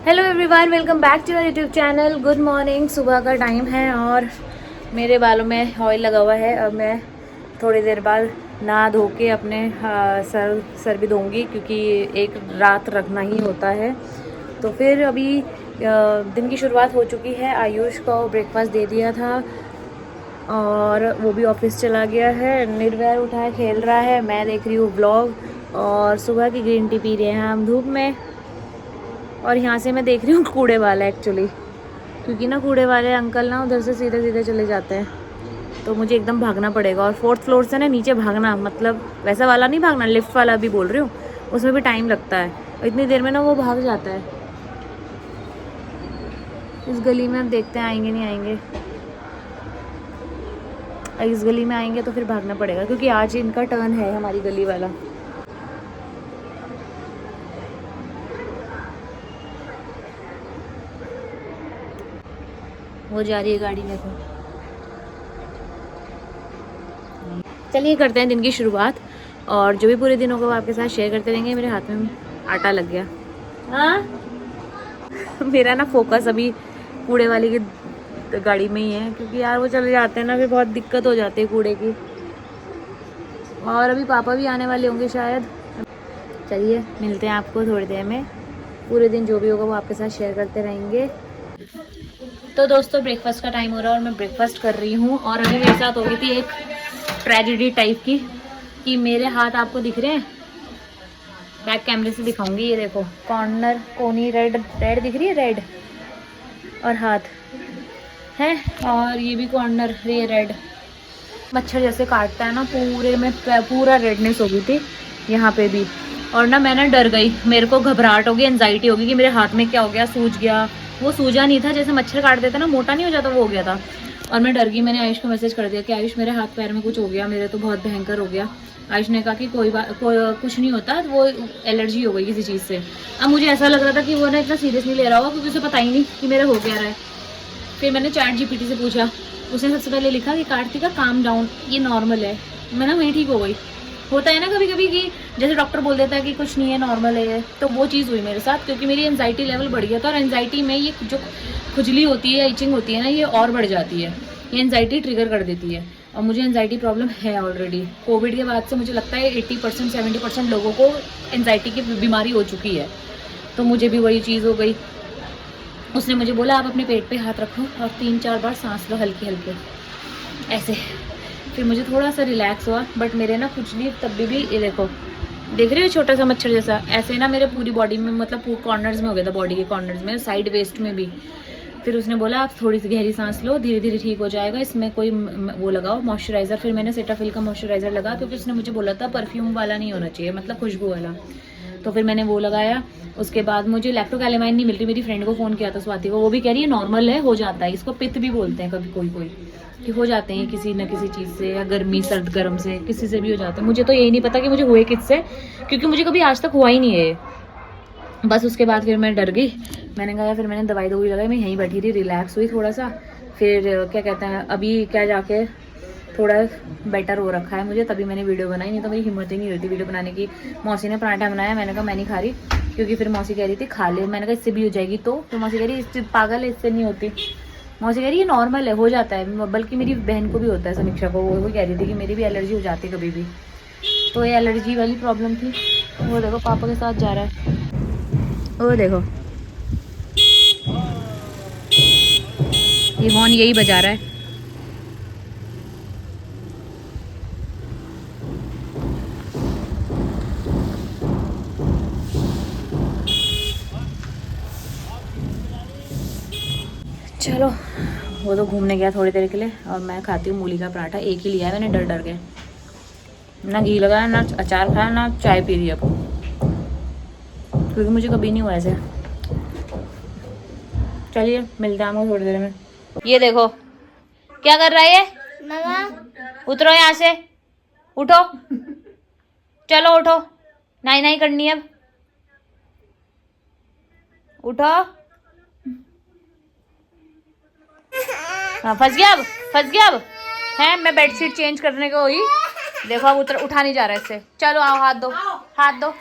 Hello everyone, welcome back to your YouTube channel. Good morning. सुबह का time है और मेरे बालों में ऑयल लगा हुआ है। अब मैं थोड़ी देर बाद नहा धो के अपने सर भी धोऊंगी क्योंकि एक रात रखना ही होता है। तो फिर अभी दिन की शुरुआत हो चुकी है। आयुष को ब्रेकफास्ट दे दिया था और वो भी ऑफिस चला गया है। निर्वैर उठा है, खेल रहा है। मैं देख रही हूँ ब्लॉग और सुबह की ग्रीन टी पी रहे हैं हम धूप में। और यहाँ से मैं देख रही हूँ कूड़े वाला एक्चुअली, क्योंकि ना कूड़े वाले अंकल ना उधर से सीधे सीधे चले जाते हैं, तो मुझे एकदम भागना पड़ेगा। और 4th फ्लोर से ना नीचे भागना, मतलब वैसा वाला नहीं भागना, लिफ्ट वाला भी बोल रही हूँ, उसमें भी टाइम लगता है। इतनी देर में ना वो भाग जाता है। इस गली में अब देखते हैं आएंगे नहीं आएंगे। इस गली में आएंगे तो फिर भागना पड़ेगा क्योंकि आज इनका टर्न है, हमारी गली वाला। वो जा रही है गाड़ी, देखो। चलिए करते हैं दिन की शुरुआत और जो भी पूरे दिनों को आपके साथ शेयर करते रहेंगे। मेरे हाथ में आटा लग गया। हाँ मेरा ना फोकस अभी कूड़े वाले की गाड़ी में ही है, क्योंकि यार वो चले जाते हैं ना, फिर बहुत दिक्कत हो जाती है कूड़े की। और अभी पापा भी आने वाले होंगे शायद। चलिए मिलते हैं आपको थोड़ी देर में। पूरे दिन जो भी होगा वो आपके साथ शेयर करते रहेंगे। तो दोस्तों ब्रेकफास्ट का टाइम हो रहा है और मैं ब्रेकफास्ट कर रही हूँ। और अभी मेरे साथ हो गई थी एक ट्रेजेडी टाइप की, कि मेरे हाथ आपको दिख रहे हैं, बैक कैमरे से दिखाऊंगी। ये देखो कॉर्नर कोनी रेड रेड दिख रही है, रेड और हाथ है, और ये भी कॉर्नर ये रेड। मच्छर जैसे काटता है ना, पूरे में पूरा रेडनेस हो गई थी यहाँ पे भी। और ना मैं ना डर गई, मेरे को घबराहट हो गई, एंजाइटी हो गई कि मेरे हाथ में क्या हो गया, सूज गया। वो सूजा नहीं था, जैसे मच्छर काट देता ना, मोटा नहीं हो जाता, वो हो गया था। और मैं डर गई। मैंने आयुष को मैसेज कर दिया कि आयुष मेरे हाथ पैर में कुछ हो गया, मेरे तो बहुत भयंकर हो गया। आयुष ने कहा कि कोई बात कुछ नहीं होता, वो एलर्जी हो गई किसी चीज़ से। अब मुझे ऐसा लग रहा था कि वो ना इतना सीरियस नहीं ले रहा होगा, क्योंकि उसे पता ही नहीं कि मेरा हो क्या रहा है। फिर मैंने ChatGPT से पूछा, उसने सबसे पहले लिखा कि कार्तिका काम डाउन, ये नॉर्मल है। मैं ना वहीं ठीक हो गई। होता है ना कभी कभी कि जैसे डॉक्टर बोल देता है कि कुछ नहीं है, नॉर्मल है, तो वो चीज़ हुई मेरे साथ, क्योंकि मेरी एंजाइटी लेवल बढ़ गया था। और एंजाइटी में ये जो खुजली होती है या इचिंग होती है ना, ये और बढ़ जाती है। ये एंजाइटी ट्रिगर कर देती है और मुझे एंजाइटी प्रॉब्लम है ऑलरेडी। कोविड के बाद से मुझे लगता है 80% 70% लोगों को एंजाइटी की बीमारी हो चुकी है, तो मुझे भी वही चीज़ हो गई। उसने मुझे बोला आप अपने पेट पे हाथ रखो और 3-4 बार सांस लो हल्के हल्के ऐसे। फिर मुझे थोड़ा सा रिलैक्स हुआ, बट मेरे ना कुछ नहीं तब भी ये देखो, देख रहे हो छोटा सा मच्छर जैसा, ऐसे ना मेरे पूरी बॉडी में, मतलब कॉर्नर्स में हो गया था, बॉडी के कॉर्नर्स में, साइड वेस्ट में भी। फिर उसने बोला आप थोड़ी सी गहरी सांस लो, धीरे धीरे ठीक हो जाएगा, इसमें कोई वो लगाओ मॉइस्चराइजर। फिर मैंने सेटाफिल का मॉइस्चराइजर लगा, क्योंकि उसने मुझे बोला था परफ्यूम वाला नहीं होना चाहिए, मतलब खुशबू वाला। तो फिर मैंने वो लगाया। उसके बाद मुझे लैक्टोकैलेमाइन नहीं मिल रही। मेरी फ्रेंड को फ़ोन किया था, स्वाति को, वो भी कह रही है नॉर्मल है, हो जाता है। इसको पित्त भी बोलते हैं कभी कोई कोई, कि हो जाते हैं किसी न किसी चीज़ से, या गर्मी सर्द गर्म से, किसी से भी हो जाते हैं। मुझे तो यही नहीं पता कि मुझे हुए किससे, क्योंकि मुझे कभी आज तक हुआ ही नहीं है। बस उसके बाद फिर मैं डर गई। मैंने कहा, फिर मैंने दवाई लगाई, मैं यहीं बैठी थी, रिलैक्स हुई थोड़ा सा। फिर क्या कहते हैं, अभी क्या जाके थोड़ा बेटर हो रखा है मुझे, तभी मैंने वीडियो बनाई, नहीं तो मेरी हिम्मत ही नहीं होती वीडियो बनाने की। मौसी ने पराठा बनाया, मैंने कहा मैं नहीं खा रही, क्योंकि फिर मौसी कह रही थी खा ले। मैंने कहा इससे भी हो जाएगी, तो मौसी कह रही इससे पागल है, इससे नहीं होती। मौसी कह रही ये नॉर्मल है, हो जाता है, बल्कि मेरी बहन को भी होता है, समीक्षा को, वो कह रही थी कि मेरी भी एलर्जी हो जाती है कभी भी। तो ये एलर्जी वाली प्रॉब्लम थी। वो देखो पापा के साथ जा रहा है, वो देखो ये हॉर्न यही बजा रहा है। चलो, वो तो घूमने गया थोड़ी देर के लिए, और मैं खाती हूँ मूली का पराठा। एक ही लिया है मैंने, डर डर के, ना घी लगाया, ना अचार खाया, ना चाय पी रही अब, क्योंकि मुझे कभी नहीं हुआ ऐसे। चलिए मिलते हैं आपको थोड़ी देर में। ये देखो क्या कर रहा है ये, मामा उतरो यहाँ से, उठो, चलो उठो, नाई नाई करनी है अब, उठो। हाँ फंस गया, अब फंस गया। अब है, मैं बेडशीट चेंज करने को हुई, देखो अब उठा नहीं जा रहा है इससे। चलो आओ, हाथ दो, हाथ दो।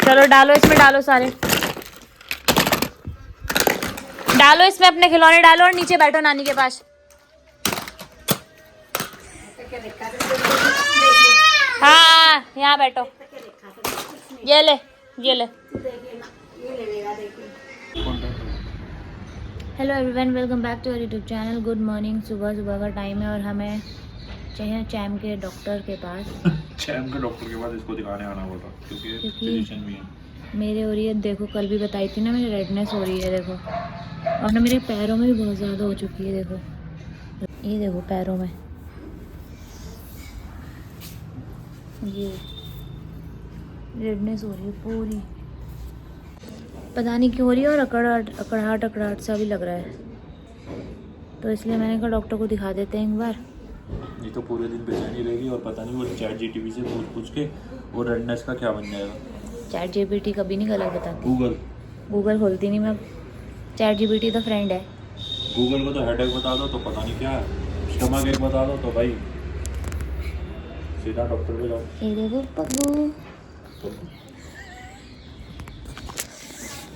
चलो डालो इसमें, डालो सारे, डालो इसमें अपने खिलौने डालो और नीचे बैठो नानी के पास। हाँ यहाँ बैठो, ये ले, ये ले। Hello everyone, welcome back to our YouTube channel. Good morning. सुबह सुबह का टाइम है और हमें चाहिए चैम के डॉक्टर के पास। चैम के डॉक्टर के पास इसको दिखाने आना होगा क्योंकि फिजिशियन भी है। मेरे हो रही है, देखो कल भी बताई थी ना, मेरी रेडनेस हो रही है देखो, और ना मेरे पैरों में भी बहुत ज़्यादा हो चुकी है देखो, ये देखो पैरों में ये रेडनेस हो रही है पूरी, पता नहीं क्यों हो रही है, और अकड़ाहट सा भी लग रहा है, तो इसलिए मैंने कहा डॉक्टर को दिखा देते हैं एक बार। ये तो पूरे दिन बेचैनी रहेगी और पता नहीं वो चैट जीटीपी से पूछ के वो रेडनेस का क्या बन जाएगा। चैट जीपीटी कभी नहीं गलत बताती। गूगल खोलती नहीं मैं, चैट जीपीटी तो फ्रेंड है। गूगल को तो हेडेक बता दो तो पता नहीं क्या है, स्टमक एक बता दो तो भाई सीधा डॉक्टर पे जाओ। ये देखो पप्पू,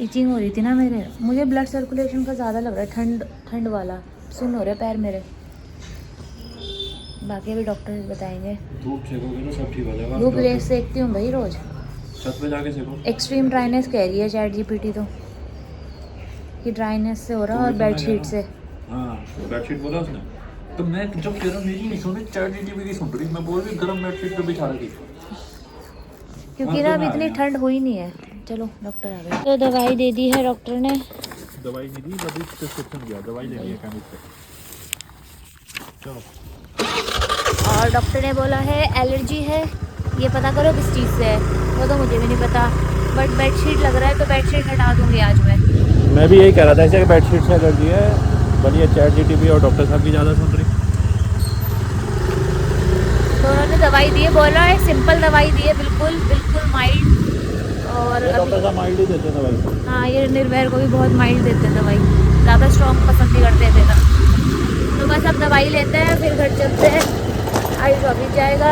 इचिंग हो रही थी ना मेरे, मुझे ब्लड सर्कुलेशन का ज़्यादा लग रहा है, ठंड वाला सुन हो रहे पैर मेरे, बाकी अभी डॉक्टर बताएंगे। धूप सेकोगे तो सब ठीक हो जाएगा। धूप सेकती हूँ भाई रोज, छत पे जाके सेको। एक्सट्रीम ड्राइनेस कह रही है चैट जीपीटी तो, कि ड्राइनेस से हो रहा है और बेडशीट से। हाँ बेडशीट बोला उसने, तो मैं जब कह रहा मेरी नहीं सुनी, चैट जीटीपी की सुन रही, मैं बोल रही गर्म बेडशीट पे बिछा रही थी क्योंकि ना अभी इतनी ठंड हुई नहीं है। चलो डॉक्टर आ गए, तो दवाई दे दी है डॉक्टर ने। दवाई नहीं दी, अभी प्रिस्क्रिप्शन दिया, दवाई लेनी है केमिस्ट से। चलो, और डॉक्टर ने बोला है एलर्जी है, ये पता करो किस चीज़ से है, वो तो मुझे भी नहीं पता, बट बेडशीट लग रहा है तो बेडशीट हटा दूंगी आज मैं भी यही कह रहा था ऐसे बेडशीट से एलर्जी है, बढ़िया चैट जीटीपी और डॉक्टर साहब की ज़्यादा सुन रही। तो उन्होंने दवाई दी है, बोला है सिंपल दवाई दी है, बिल्कुल माइल्ड, और डॉक्टर साहब माइल्ड ही देते हैं दवाई। हाँ ये निर्भय को भी बहुत माइल्ड देते हैं दवाई, ज़्यादा स्ट्रॉन्ग पसंद नहीं करते थे ना, तो बस अब दवाई लेते हैं फिर घर चलते हैं। आयुष ऑफिस जाएगा,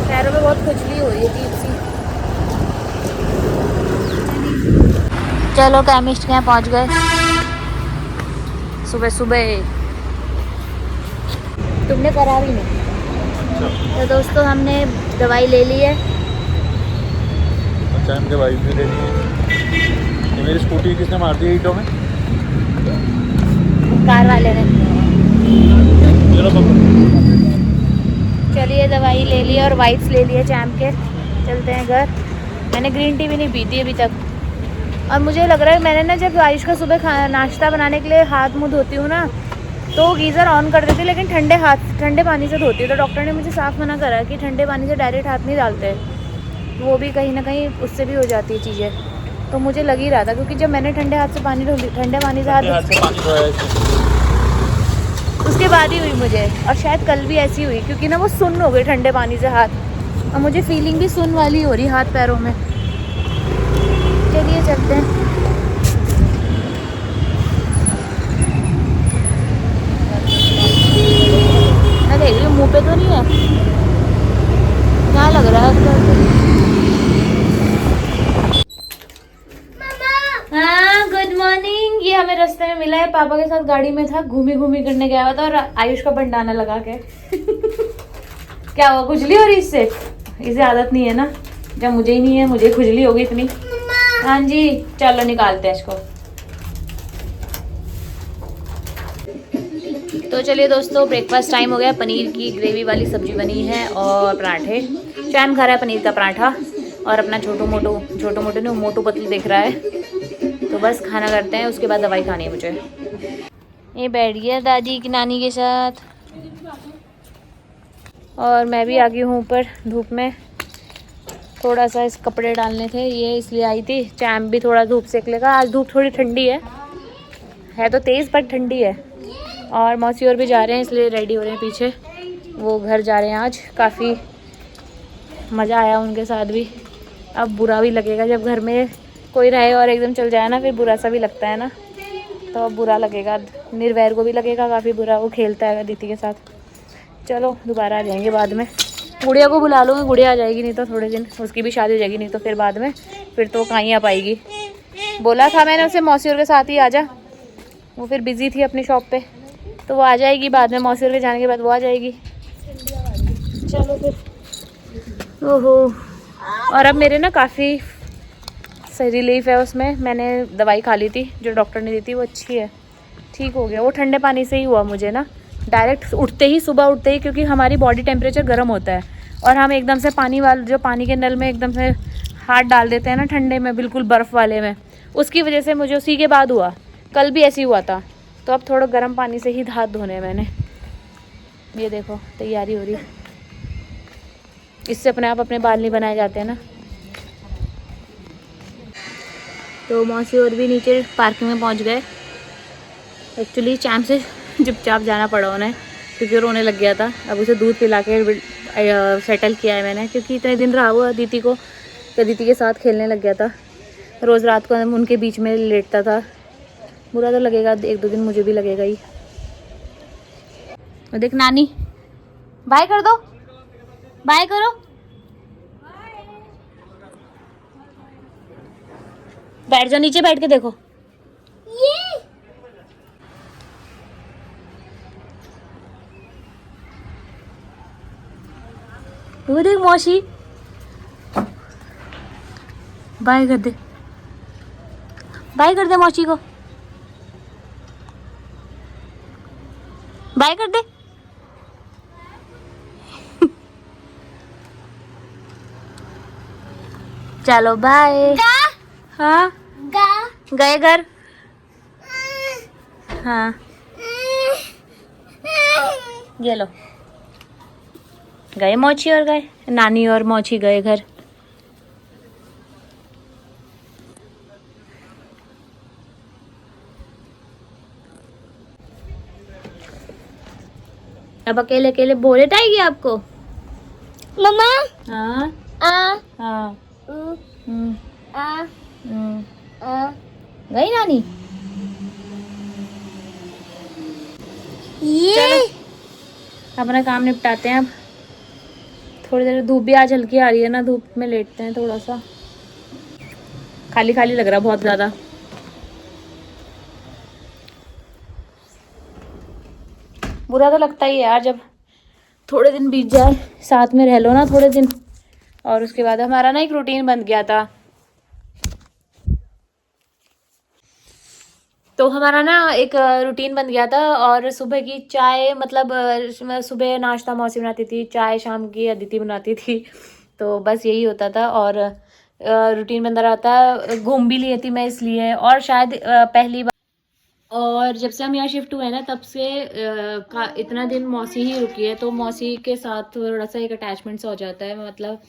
पैरों में बहुत खुजली हो रही है अजीब सी। चलो केमिस्ट के यहाँ पहुँच गए सुबह सुबह, तुमने करा भी नहीं। तो दोस्तों हमने दवाई ले ली है, चैम के वाइफ भी लेनी है। ये मेरी स्कूटी किसने मार दी ईंटों में? कार वाले ने। चलो चलिए दवाई ले ली और वाइप्स ले लिए चैम के, चलते हैं घर। मैंने ग्रीन टी भी नहीं पी थी अभी तक, और मुझे लग रहा है मैंने ना जब आयुष का सुबह नाश्ता बनाने के लिए हाथ मुँह धोती हूँ ना, तो गीज़र ऑन कर देती, लेकिन ठंडे पानी से धोती है, तो डॉक्टर ने मुझे साफ मना करा कि ठंडे पानी से डायरेक्ट हाथ नहीं डालते, वो भी कहीं ना कहीं उससे भी हो जाती है चीज़ें। तो मुझे लग ही रहा था, क्योंकि जब मैंने ठंडे पानी से हाथ उसके बाद ही हुई मुझे, और शायद कल भी ऐसी हुई, क्योंकि ना वो सुन्न हो गई ठंडे पानी से हाथ, और मुझे फीलिंग भी सुन्न वाली हो रही हाथ पैरों में। चलिए चलते हैं। मैं देख रही हूँ मुँह पे तो नहीं है, क्या लग रहा है? हाँ गुड मॉर्निंग। ये हमें रास्ते में मिला है, पापा के साथ गाड़ी में था, घूमी करने गया हुआ था, और आयुष का बंडाना लगा के क्या हुआ, खुजली हो रही इससे? इसे आदत नहीं है ना, जब मुझे ही नहीं है, मुझे खुजली होगी इतनी। हाँ जी चलो निकालते हैं इसको। तो चलिए दोस्तों, ब्रेकफास्ट टाइम हो गया। पनीर की ग्रेवी वाली सब्जी बनी है और पराठे, चैन खा रहा है पनीर का पराठा, और अपना छोटू मोटू नहीं मोटू पतलू देख रहा है। तो बस खाना करते हैं, उसके बाद दवाई खानी है मुझे। ये बैठ गया दादी की नानी के साथ, और मैं भी आ गई हूँ ऊपर धूप में, थोड़ा सा इस कपड़े डालने थे ये इसलिए आई थी। चैम भी थोड़ा धूप सेक लेगा, आज धूप थोड़ी ठंडी है तो तेज़ पर ठंडी है। और मौसी और भी जा रहे हैं, इसलिए रेडी हो रहे हैं पीछे, वो घर जा रहे हैं आज। काफ़ी मज़ा आया उनके साथ भी। अब बुरा भी लगेगा जब घर में कोई रहे और एकदम चल जाए ना, फिर बुरा सा भी लगता है ना, तो अब बुरा लगेगा। निर्वैर को भी लगेगा काफ़ी बुरा, वो खेलता है अदिति के साथ। चलो दोबारा आ जाएंगे बाद में। गुड़िया को बुला लूँगी, गुड़िया आ जाएगी, नहीं तो थोड़े दिन उसकी भी शादी हो जाएगी, नहीं तो फिर बाद में फिर तो कहाँ ही आ पाएगी। बोला था मैंने उसे मौसी और के साथ ही आ जा, वो फिर बिज़ी थी अपनी शॉप पे, तो वो आ जाएगी बाद में, मौसी और के जाने के बाद वो आ जाएगी। चलो फिर। ओहो, और अब मेरे ना काफ़ी सही रिलीफ है उसमें। मैंने दवाई खा ली थी जो डॉक्टर ने दी थी, वो अच्छी है, ठीक हो गया। वो ठंडे पानी से ही हुआ मुझे ना, डायरेक्ट उठते ही, सुबह उठते ही, क्योंकि हमारी बॉडी टेम्परेचर गर्म होता है और हम एकदम से पानी वाले जो पानी के नल में एकदम से हाथ डाल देते हैं ना ठंडे में, बिल्कुल बर्फ़ वाले में, उसकी वजह से मुझे उसी के बाद हुआ। कल भी ऐसे ही हुआ था, तो अब थोड़ा गर्म पानी से ही हाथ धोने मैंने। ये देखो तैयारी हो रही है, इससे अपने आप अपने बाल नहीं बनाए जाते हैं ना। तो मौसी और भी नीचे पार्किंग में पहुंच गए। एक्चुअली चैम से चुपचाप जाना पड़ा उन्हें, क्योंकि रोने लग गया था। अब उसे दूध पिला के सेटल किया है मैंने, क्योंकि इतने दिन रहा हुआ अदिति के साथ खेलने लग गया था। रोज़ रात को उनके बीच में लेटता था। बुरा तो लगेगा, 1-2 दिन मुझे भी लगेगा ही। और देख नानी, बाय कर दो, बाय करो। बैठ जाओ, नीचे बैठ के देखो। वो देख मौसी, बाय कर दे, बाय कर दे मौसी को, बाय कर दे। चलो बाय। हाँ गए घर। हाँ ये लो, गए मौची और गए नानी और मौची गए घर। अब अकेले अकेले बोलेट आएगी आपको मम्मा। हाँ हाँ गई नानी। चलो अपना काम निपटाते हैं अब। थोड़ी देर धूप भी आज हल्की आ रही है ना, धूप में लेटते हैं। थोड़ा सा खाली खाली लग रहा बहुत ज़्यादा। बुरा तो लगता ही है यार, जब थोड़े दिन बीत जाए, साथ में रह लो ना थोड़े दिन, और उसके बाद हमारा ना एक रूटीन बन गया था। तो हमारा ना एक रूटीन बन गया था, और सुबह की चाय, मतलब सुबह नाश्ता मौसी बनाती थी, चाय शाम की अदिति बनाती थी, तो बस यही होता था। और रूटीन बन रहा था। घूम भी ली थी मैं इसलिए, और शायद पहली बार, और जब से हम यहाँ शिफ्ट हुए ना तब से इतना दिन मौसी ही रुकी है, तो मौसी के साथ थोड़ा सा एक अटैचमेंट सा हो जाता है। मतलब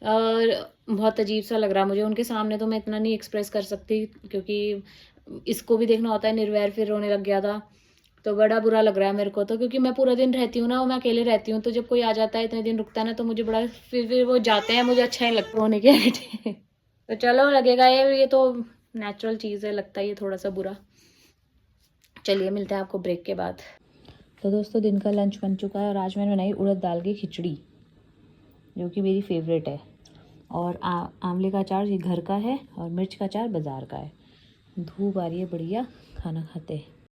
बहुत अजीब सा लग रहा है मुझे उनके सामने, तो मैं इतना नहीं एक्सप्रेस कर सकती, क्योंकि इसको भी देखना होता है। निर्वैर फिर रोने लग गया था, तो बड़ा बुरा लग रहा है मेरे को तो, क्योंकि मैं पूरा दिन रहती हूँ ना, मैं अकेले रहती हूँ, तो जब कोई आ जाता है इतने दिन रुकता है ना, तो मुझे बड़ा, फिर वो जाते हैं, मुझे अच्छा नहीं लगता रोने के तो चलो लगेगा ये तो नेचुरल चीज़ है, लगता है ये थोड़ा सा बुरा। चलिए मिलते हैं आपको ब्रेक के बाद। तो दोस्तों दिन का लंच बन चुका है, और आज मैंने बनाई उड़द दाल की खिचड़ी, जो कि मेरी फेवरेट है। और आंवले का अचार ये घर का है, और मिर्च का अचार बाज़ार का है। धूप आ रही है बढ़िया, खाना खाते हैं।